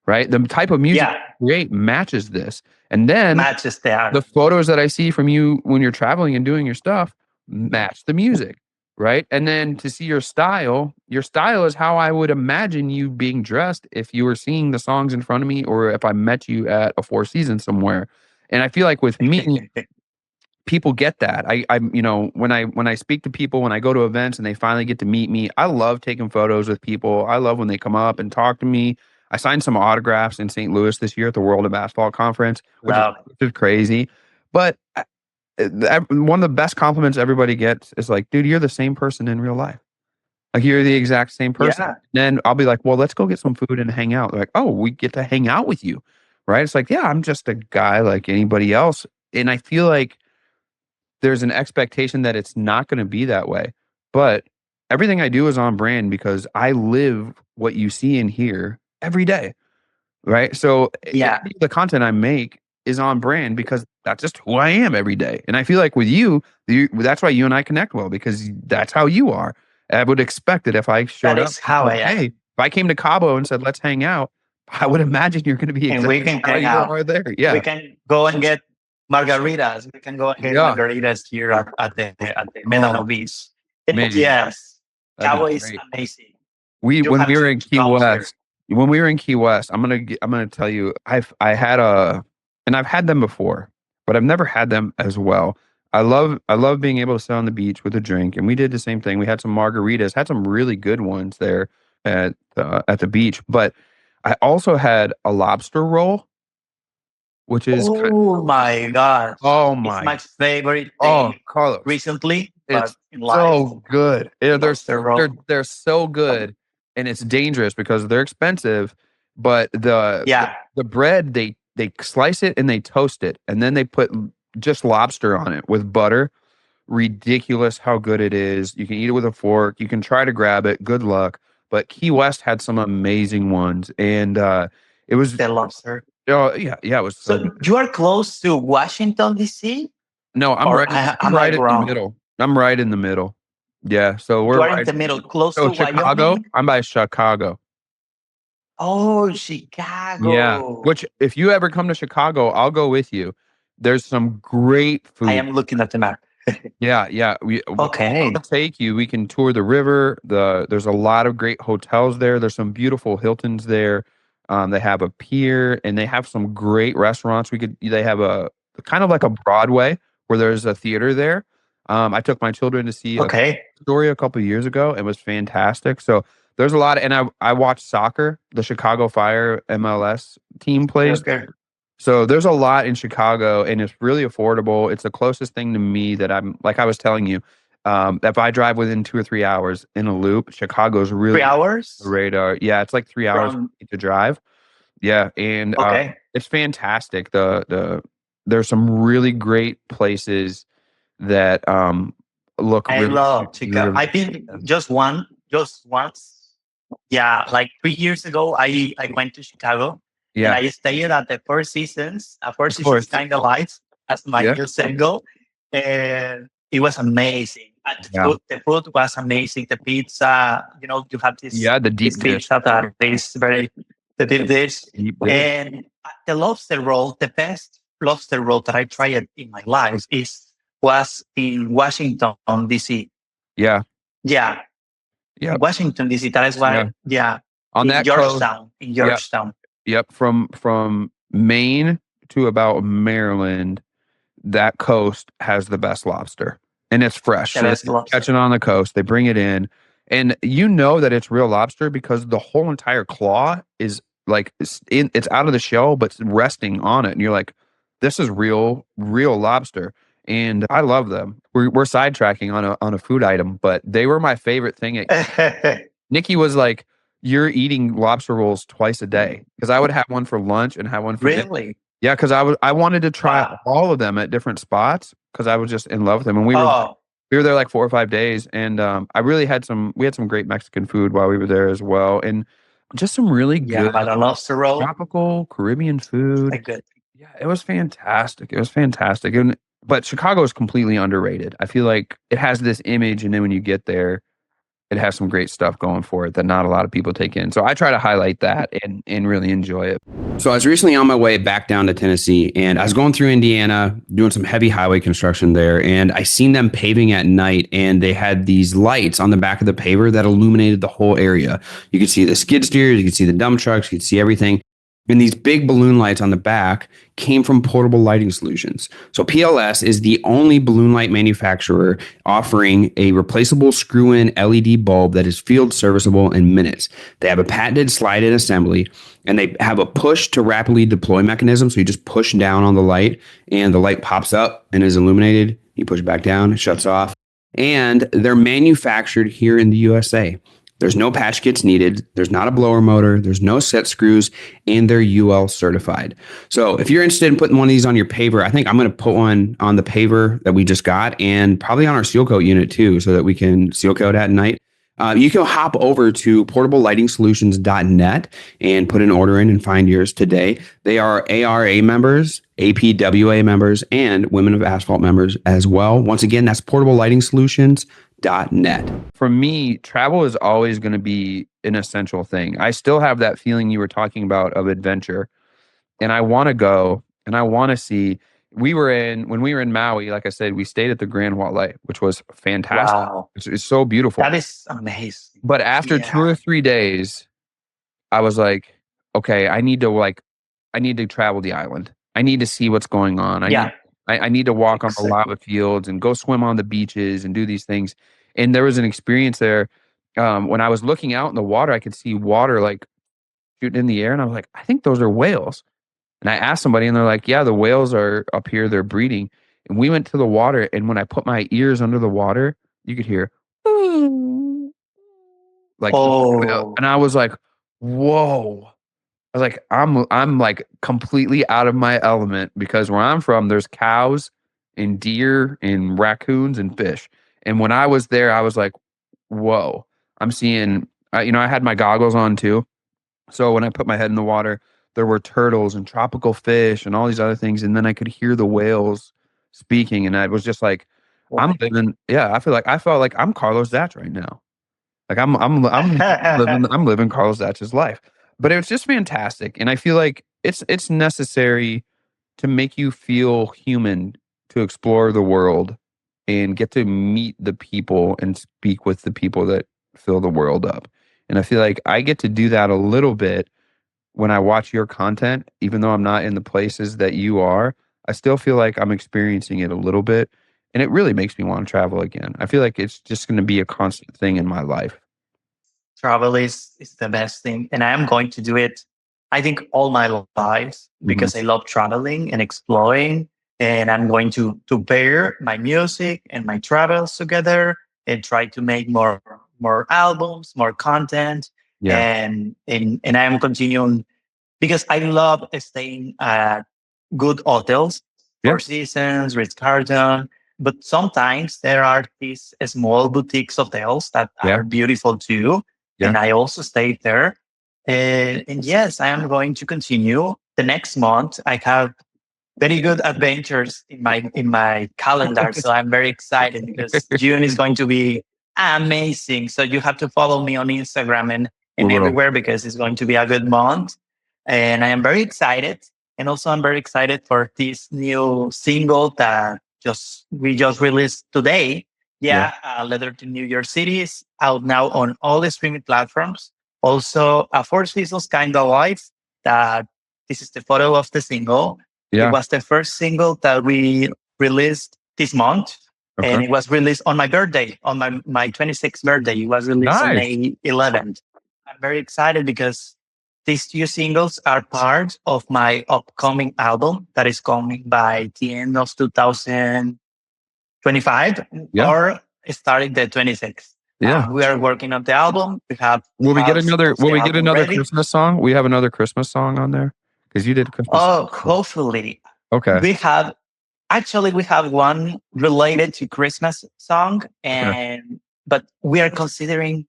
[SPEAKER 2] right? The type of music
[SPEAKER 3] Yeah,
[SPEAKER 2] you create matches this. And then
[SPEAKER 3] matches there.
[SPEAKER 2] the photos that I see from you when you're traveling and doing your stuff match the music, right? And then to see your style is how I would imagine you being dressed if you were seeing the songs in front of me or if I met you at a Four Seasons somewhere. And I feel like with me, people get that. When I speak to people, when I go to events and they finally get to meet me, I love taking photos with people. I love when they come up and talk to me. I signed some autographs in St. Louis this year at the World of Asphalt conference, which is crazy. But one of the best compliments everybody gets is like, dude, you're the same person in real life. Like you're the exact same person.
[SPEAKER 3] Yeah.
[SPEAKER 2] Then I'll be like, well, let's go get some food and hang out. They're like, oh, we get to hang out with you. Right. It's like, yeah, I'm just a guy like anybody else. And I feel like there's an expectation that it's not going to be that way. But everything I do is on brand because I live what you see and hear every day. Right. So
[SPEAKER 3] Yeah.
[SPEAKER 2] the content I make is on brand because that's just who I am every day. And I feel like with you, that's why you and I connect well, because that's how you are. I would expect that if I showed
[SPEAKER 3] That
[SPEAKER 2] up,
[SPEAKER 3] is how I am.
[SPEAKER 2] hey, if I came to Cabo and said, let's hang out, I would imagine you're going to be
[SPEAKER 3] And we
[SPEAKER 2] exactly
[SPEAKER 3] can
[SPEAKER 2] how
[SPEAKER 3] hang
[SPEAKER 2] you
[SPEAKER 3] out.
[SPEAKER 2] are there. Yeah.
[SPEAKER 3] We can go and get margaritas. We can go and get
[SPEAKER 2] Yeah.
[SPEAKER 3] margaritas here at the Melano Beach.
[SPEAKER 2] Amazing.
[SPEAKER 3] Yes.
[SPEAKER 2] That'd be
[SPEAKER 3] Cabo is
[SPEAKER 2] great.
[SPEAKER 3] amazing.
[SPEAKER 2] When
[SPEAKER 3] have
[SPEAKER 2] we were
[SPEAKER 3] to
[SPEAKER 2] in Key
[SPEAKER 3] come here.
[SPEAKER 2] West, when we were in Key West, I'm gonna tell you, I've had them before, but I've never had them as well. I love being able to sit on the beach with a drink, and we did the same thing. We had some margaritas, had some really good ones there at the beach, but I also had a lobster roll which is
[SPEAKER 3] Oh my gosh.
[SPEAKER 2] oh
[SPEAKER 3] It's
[SPEAKER 2] my
[SPEAKER 3] my favorite
[SPEAKER 2] oh
[SPEAKER 3] thing
[SPEAKER 2] Carlos,
[SPEAKER 3] recently, but
[SPEAKER 2] it's
[SPEAKER 3] in life,
[SPEAKER 2] so good. Yeah,
[SPEAKER 3] lobster roll.
[SPEAKER 2] they're so good, and it's dangerous because they're expensive. But
[SPEAKER 3] Yeah.
[SPEAKER 2] the bread they slice it and they toast it, and then they put just lobster on it with butter. Ridiculous how good it is. You can eat it with a fork. You can try to grab it. Good luck. But Key West had some amazing ones, and it was
[SPEAKER 3] The lobster.
[SPEAKER 2] oh yeah, it was so
[SPEAKER 3] So
[SPEAKER 2] good.
[SPEAKER 3] you are close to Washington, D.C.,
[SPEAKER 2] No,
[SPEAKER 3] or
[SPEAKER 2] I'm
[SPEAKER 3] am I
[SPEAKER 2] right in the
[SPEAKER 3] wrong?
[SPEAKER 2] middle. I'm right in the middle. Yeah, so
[SPEAKER 3] You
[SPEAKER 2] we're
[SPEAKER 3] are in
[SPEAKER 2] right.
[SPEAKER 3] the middle, close
[SPEAKER 2] So
[SPEAKER 3] to
[SPEAKER 2] Chicago,
[SPEAKER 3] Wyoming?
[SPEAKER 2] I'm by Chicago.
[SPEAKER 3] Oh,
[SPEAKER 2] Yeah,
[SPEAKER 3] Chicago.
[SPEAKER 2] which if you ever come to Chicago, I'll go with you. There's some great
[SPEAKER 3] I
[SPEAKER 2] food.
[SPEAKER 3] am looking at the map.
[SPEAKER 2] Yeah.
[SPEAKER 3] Okay.
[SPEAKER 2] I'll take you. We can tour the river. There's a lot of great hotels there. There's some beautiful Hiltons there. They have a pier and they have some great restaurants. They have a kind of like a Broadway where there's a theater there. I took my children to see a
[SPEAKER 3] Okay.
[SPEAKER 2] story a couple of years ago. It was fantastic. So there's a lot and I watched soccer. The Chicago Fire MLS team plays.
[SPEAKER 3] Okay.
[SPEAKER 2] So there's a lot in Chicago and it's really affordable. It's the closest thing to me that I'm like I was telling you. If I drive within 2 or 3 hours in a loop, Chicago's
[SPEAKER 3] Three
[SPEAKER 2] really on the
[SPEAKER 3] hours
[SPEAKER 2] radar. Yeah, it's like 3 hours
[SPEAKER 3] from.
[SPEAKER 2] to drive. Yeah, and
[SPEAKER 3] Okay.
[SPEAKER 2] it's fantastic. There's some really great places that look
[SPEAKER 3] I
[SPEAKER 2] really,
[SPEAKER 3] love Chicago.
[SPEAKER 2] really
[SPEAKER 3] I've been just once. Yeah, like 3 years ago, I went to Chicago and
[SPEAKER 2] yeah,
[SPEAKER 3] I stayed at the Four Seasons. Four
[SPEAKER 2] of
[SPEAKER 3] Seasons
[SPEAKER 2] course.
[SPEAKER 3] kind of lights as my
[SPEAKER 2] Yeah,
[SPEAKER 3] single, and it was amazing.
[SPEAKER 2] yeah,
[SPEAKER 3] The food was amazing. The pizza, you have
[SPEAKER 2] yeah. The
[SPEAKER 3] this
[SPEAKER 2] deep dish,
[SPEAKER 3] pizza that is very the deep dish,
[SPEAKER 2] deep dish.
[SPEAKER 3] and the lobster roll. The best lobster roll that I tried in my life was in Washington, D.C.
[SPEAKER 2] Yeah,
[SPEAKER 3] Yeah,
[SPEAKER 2] yeah,
[SPEAKER 3] in Washington, D.C. That is
[SPEAKER 2] yeah.
[SPEAKER 3] why, yeah,
[SPEAKER 2] On
[SPEAKER 3] in
[SPEAKER 2] that coast.
[SPEAKER 3] Georgetown, in
[SPEAKER 2] Yeah,
[SPEAKER 3] Georgetown.
[SPEAKER 2] yep. From Maine to about Maryland, that coast has the best lobster, and it's fresh.
[SPEAKER 3] The
[SPEAKER 2] So they
[SPEAKER 3] best
[SPEAKER 2] catch
[SPEAKER 3] lobster.
[SPEAKER 2] it on the coast. They bring it in, and you know that it's real lobster because the whole entire claw is like it's out of the shell, but it's resting on it, and you're like, this is real lobster. And I love them. We're sidetracking on a food item, but they were my favorite thing. Nikki was like, "You're eating lobster rolls twice a day," because I would have one for lunch and have one for dinner.
[SPEAKER 3] Really?
[SPEAKER 2] Yeah, because I wanted to try
[SPEAKER 3] Wow.
[SPEAKER 2] all of them at different spots because I was just in love with them, and
[SPEAKER 3] Oh,
[SPEAKER 2] we were there like 4 or 5 days, and I really we had some great Mexican food while we were there as well, and just some really
[SPEAKER 3] yeah,
[SPEAKER 2] good
[SPEAKER 3] but a lobster roll,
[SPEAKER 2] tropical Caribbean food.
[SPEAKER 3] like good.
[SPEAKER 2] Yeah, it was fantastic. It was fantastic, and but Chicago is completely underrated. I feel like it has this image, and then when you get there it has some great stuff going for it that not a lot of people take in. So I try to highlight that and really enjoy it.
[SPEAKER 4] So I was recently on my way back down to Tennessee, and I was going through Indiana doing some heavy highway construction there, and I seen them paving at night, and they had these lights on the back of the paver that illuminated the whole area. You could see the skid steers, you could see the dump trucks, you could see everything. And these big balloon lights on the back came from Portable Lighting Solutions. So PLS is the only balloon light manufacturer offering a replaceable screw-in LED bulb that is field serviceable in minutes. They have a patented slide-in assembly, and they have a push to rapidly deploy mechanism. So you just push down on the light and the light pops up and is illuminated. You push back down, it shuts off. And they're manufactured here in the USA. There's no patch kits needed. There's not a blower motor. There's no set screws, and they're UL certified. So if you're interested in putting one of these on your paver, I think I'm going to put one on the paver that we just got and probably on our seal coat unit too, so that we can seal coat at night. You can hop over to portablelightingsolutions.net and put an order in and find yours today. They are ARA members, APWA members, and Women of Asphalt members as well. Once again, that's portablelightingsolutions.net.
[SPEAKER 2] For me, travel is always going to be an essential thing. I still have that feeling you were talking about of adventure, and I want to go and I want to see. When we were in Maui, like I said, we stayed at the Grand Wailea, which was fantastic.
[SPEAKER 3] Wow.
[SPEAKER 2] It's so beautiful.
[SPEAKER 3] That is amazing.
[SPEAKER 2] But after 2 or 3 days, I was like, okay, I need to travel the island. I need to see what's going on. I need to walk on the lava fields and go swim on the beaches and do these things. And there was an experience there. When I was looking out in the water, I could see water like shooting in the air, and I was like, I think those are whales. And I asked somebody and they're like, yeah, the whales are up here, they're breeding. And we went to the water, and when I put my ears under the water, you could hear like,
[SPEAKER 3] Oh,
[SPEAKER 2] and I was like, whoa. I was like, I'm like completely out of my element, because where I'm from, there's cows and deer and raccoons and fish. And when I was there, I was like, whoa, I'm seeing, I had my goggles on too. So when I put my head in the water, there were turtles and tropical fish and all these other things. And then I could hear the whales speaking. And I was just like,
[SPEAKER 3] wow.
[SPEAKER 2] I felt like I'm Carlos Zatch right now. Like I'm living Carlos Zatch's life. But it was just fantastic. And I feel like it's necessary to make you feel human, to explore the world and get to meet the people and speak with the people that fill the world up. And I feel like I get to do that a little bit when I watch your content. Even though I'm not in the places that you are, I still feel like I'm experiencing it a little bit. And it really makes me want to travel again. I feel like it's just going to be a constant thing in my life.
[SPEAKER 3] Travel is the best thing. And I am going to do it, I think, all my life because I love traveling and exploring. And I'm going to pair my music and my travels together and try to make more albums, more content.
[SPEAKER 2] Yeah.
[SPEAKER 3] And I am continuing because I love staying at good hotels,
[SPEAKER 2] Yeah.
[SPEAKER 3] Four Seasons, Ritz-Carlton. But sometimes there are these small boutiques hotels that
[SPEAKER 2] Yeah.
[SPEAKER 3] are beautiful too.
[SPEAKER 2] Yeah.
[SPEAKER 3] And I also stayed there. And yes, I am going to continue. The next month, I have very good adventures in my calendar. So I'm very excited because June is going to be amazing. So you have to follow me on Instagram and everywhere because it's going to be a good month. And I am very excited. And also I'm very excited for this new single that we just released today. Letter to New York City is out now on all the streaming platforms. Also, a Four Seasons Kind of Life. That this is the photo of the single.
[SPEAKER 2] Yeah.
[SPEAKER 3] It was the first single that we released this month.
[SPEAKER 2] Okay.
[SPEAKER 3] And it was released on my birthday, on my 26th birthday. It was released on May 11th. I'm very excited because these two singles are part of my upcoming album that is coming by the end of 2025 or starting the 26th.
[SPEAKER 2] Yeah.
[SPEAKER 3] We are working on the album.
[SPEAKER 2] Will we get another Christmas song? We have another Christmas song on there? Because you did Christmas.
[SPEAKER 3] Oh, hopefully.
[SPEAKER 2] Okay.
[SPEAKER 3] We have one related to Christmas song, but we are considering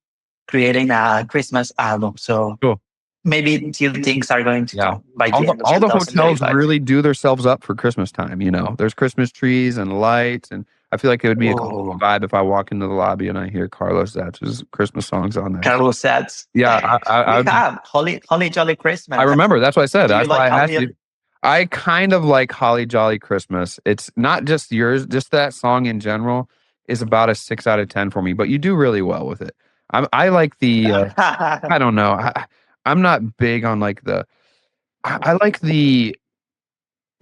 [SPEAKER 3] creating a Christmas album. So
[SPEAKER 2] cool.
[SPEAKER 3] Maybe two things are going to come by the end of
[SPEAKER 2] all the hotels really do themselves up for Christmas time. There's Christmas trees and lights, and I feel like it would be a cool vibe if I walk into the lobby and I hear Carlos Zatch's Christmas songs on there.
[SPEAKER 3] Carlos Zatch.
[SPEAKER 2] Yeah,
[SPEAKER 3] we have Holly Jolly Christmas.
[SPEAKER 2] I remember. That's what I said. That's why I asked you. I kind of like Holly Jolly Christmas. It's not just yours, just that song in general is about a 6 out of 10 for me, but you do really well with it. I like the, I don't know. I'm not big on like I like the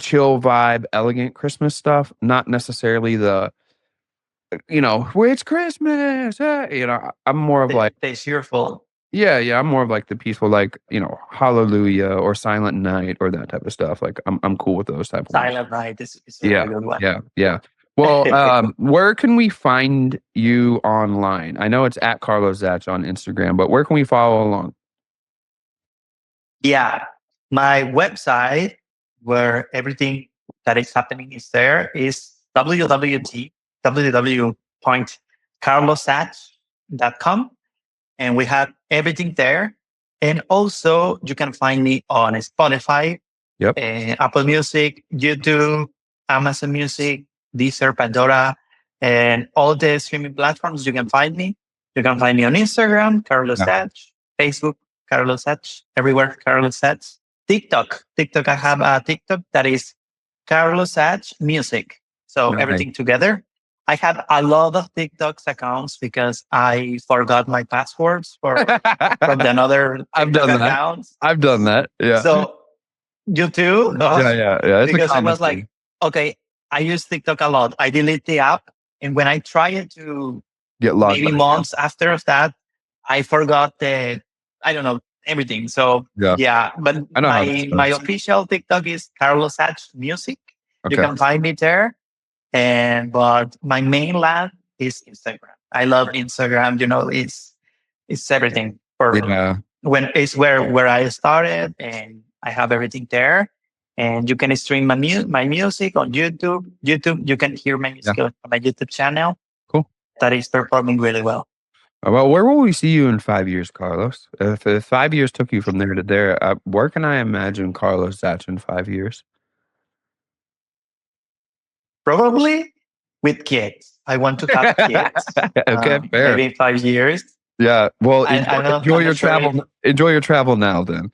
[SPEAKER 2] chill vibe, elegant Christmas stuff, not necessarily the, where it's Christmas. I'm more of like
[SPEAKER 3] the cheerful.
[SPEAKER 2] Yeah, I'm more of like the peaceful, like, Hallelujah or Silent Night or that type of stuff. Like I'm cool with those type of
[SPEAKER 3] Silent Night is a really good one.
[SPEAKER 2] Yeah. Well, where can we find you online? I know it's at Carlos Zatch on Instagram, but where can we follow along?
[SPEAKER 3] Yeah, my website where everything that is happening is there is www.carloszatch.com. And we have everything there. And also you can find me on Spotify, Apple Music, YouTube, Amazon Music, Deezer, Pandora, and all the streaming platforms. You can find me. You can find me on Instagram, Carlos Zatch, Facebook, Carlos Zatch, everywhere, Carlos Zatch. TikTok, I have a TikTok that is Carlos Zatch Music. So everything together. I have a lot of TikTok's accounts because I forgot my passwords from the other accounts.
[SPEAKER 2] I've done that. Yeah.
[SPEAKER 3] So you too?
[SPEAKER 2] Yeah. It's
[SPEAKER 3] because I was like, okay, I use TikTok a lot. I delete the app. And when I tried to
[SPEAKER 2] get logged
[SPEAKER 3] maybe months after that, I forgot the everything. So
[SPEAKER 2] Yeah.
[SPEAKER 3] yeah, but
[SPEAKER 2] I know how this
[SPEAKER 3] my
[SPEAKER 2] goes.
[SPEAKER 3] official TikTok is Carlos Zatch Music. You
[SPEAKER 2] Okay.
[SPEAKER 3] can find me there. But my main land is Instagram. I love Instagram. You know, it's everything for
[SPEAKER 2] Yeah.
[SPEAKER 3] when it's where I started, and I have everything there. And you can stream my music on YouTube. You can hear my music on my YouTube channel.
[SPEAKER 2] Cool.
[SPEAKER 3] That is performing really well.
[SPEAKER 2] Well, where will we see you in 5 years, Carlos? If 5 years took you from there to there, where can I imagine Carlos Zatch in 5 years?
[SPEAKER 3] Probably with kids. I want to have kids.
[SPEAKER 2] Okay, fair.
[SPEAKER 3] Maybe in 5 years.
[SPEAKER 2] Yeah. Well,
[SPEAKER 3] I know,
[SPEAKER 2] enjoy
[SPEAKER 3] I'm
[SPEAKER 2] your
[SPEAKER 3] not sure
[SPEAKER 2] travel.
[SPEAKER 3] if-
[SPEAKER 2] Enjoy your travel now, then.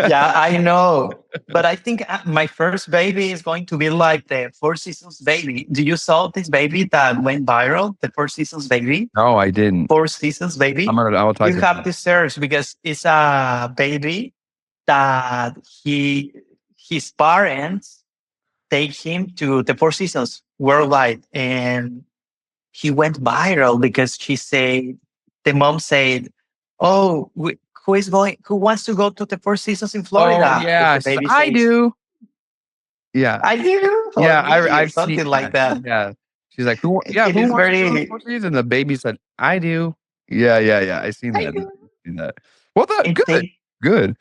[SPEAKER 3] Yeah, I know. But I think my first baby is going to be like the Four Seasons baby. Do you saw this baby that went viral? The Four Seasons baby?
[SPEAKER 2] No, I didn't.
[SPEAKER 3] Four Seasons baby?
[SPEAKER 2] I'll type
[SPEAKER 3] You
[SPEAKER 2] it.
[SPEAKER 3] have to search because it's a baby that his parents take him to the Four Seasons worldwide. And he went viral because the mom said, "Oh, who wants to go to the Four Seasons in Florida?"
[SPEAKER 2] Oh, yeah.
[SPEAKER 3] The baby
[SPEAKER 2] I
[SPEAKER 3] says,
[SPEAKER 2] do. Yeah.
[SPEAKER 3] I do. Or
[SPEAKER 2] Yeah,
[SPEAKER 3] me, or
[SPEAKER 2] I've
[SPEAKER 3] something
[SPEAKER 2] seen
[SPEAKER 3] like that.
[SPEAKER 2] Yeah. She's like, who
[SPEAKER 3] It
[SPEAKER 2] who
[SPEAKER 3] is
[SPEAKER 2] wants to go to the
[SPEAKER 3] very.
[SPEAKER 2] Four Seasons? And the baby said, I do. Yeah. I seen
[SPEAKER 3] I
[SPEAKER 2] that.
[SPEAKER 3] do.
[SPEAKER 2] Seen that. Well,
[SPEAKER 3] It
[SPEAKER 2] good.
[SPEAKER 3] take,
[SPEAKER 2] Good.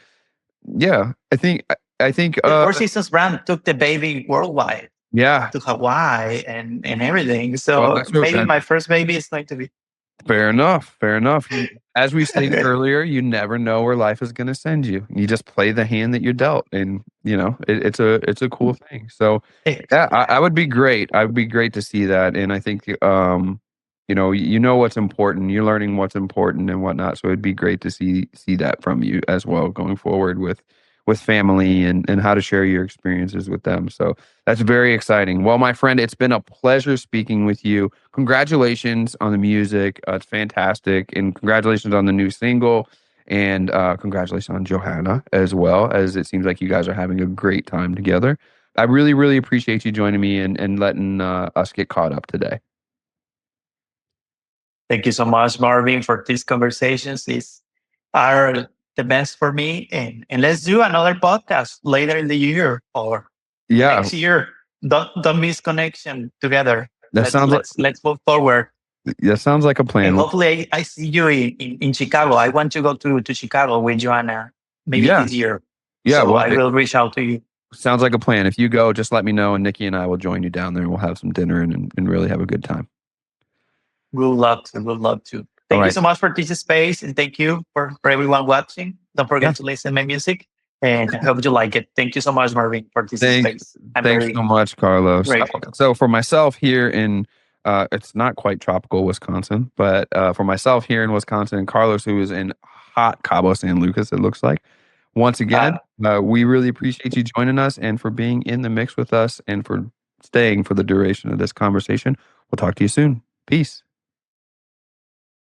[SPEAKER 2] Yeah. I think
[SPEAKER 3] the Four Seasons brand took the baby worldwide
[SPEAKER 2] yeah.
[SPEAKER 3] to Hawaii and everything.
[SPEAKER 2] Well,
[SPEAKER 3] So
[SPEAKER 2] that's what,
[SPEAKER 3] maybe my first baby is going to be.
[SPEAKER 2] fair enough. Fair enough. As we stated earlier, you never know where life is going to send you. You just play the hand that you're dealt, and it's a cool thing. So yeah, I would be great. I would be great to see that, and I think you know what's important. You're learning what's important and whatnot. So it'd be great to see that from you as well going forward with family and how to share your experiences with them. So that's very exciting. Well, my friend, it's been a pleasure speaking with you. Congratulations on the music. It's fantastic. And congratulations on the new single. And congratulations on Johanna as well, as it seems like you guys are having a great time together. I really, really appreciate you joining me and letting us get caught up today.
[SPEAKER 3] Thank you so much, Marvin, for these conversations. These are the best for me. And let's do another podcast later in the year or
[SPEAKER 2] Yeah,
[SPEAKER 3] next year. Don't miss connection together.
[SPEAKER 2] That
[SPEAKER 3] Let's move forward.
[SPEAKER 2] that sounds like a plan.
[SPEAKER 3] And hopefully I see you in Chicago. I want to go to Chicago with Joanna maybe this year.
[SPEAKER 2] Yeah,
[SPEAKER 3] So
[SPEAKER 2] well,
[SPEAKER 3] I will reach out to you.
[SPEAKER 2] Sounds like a plan. If you go, just let me know, and Nikki and I will join you down there, and we'll have some dinner and really have a good time.
[SPEAKER 3] We'll love to. We'll love to. Thank you so much for this space, and thank you for everyone watching. Don't forget to listen to my music, and I hope you like it. Thank you so much, Marvin, for this space.
[SPEAKER 2] Thanks so much, Carlos.
[SPEAKER 3] Grateful.
[SPEAKER 2] So for myself here in, it's not quite tropical Wisconsin, but for myself here in Wisconsin, and Carlos, who is in hot Cabo San Lucas, it looks like. Once again, we really appreciate you joining us and for being in the mix with us and for staying for the duration of this conversation. We'll talk to you soon. Peace.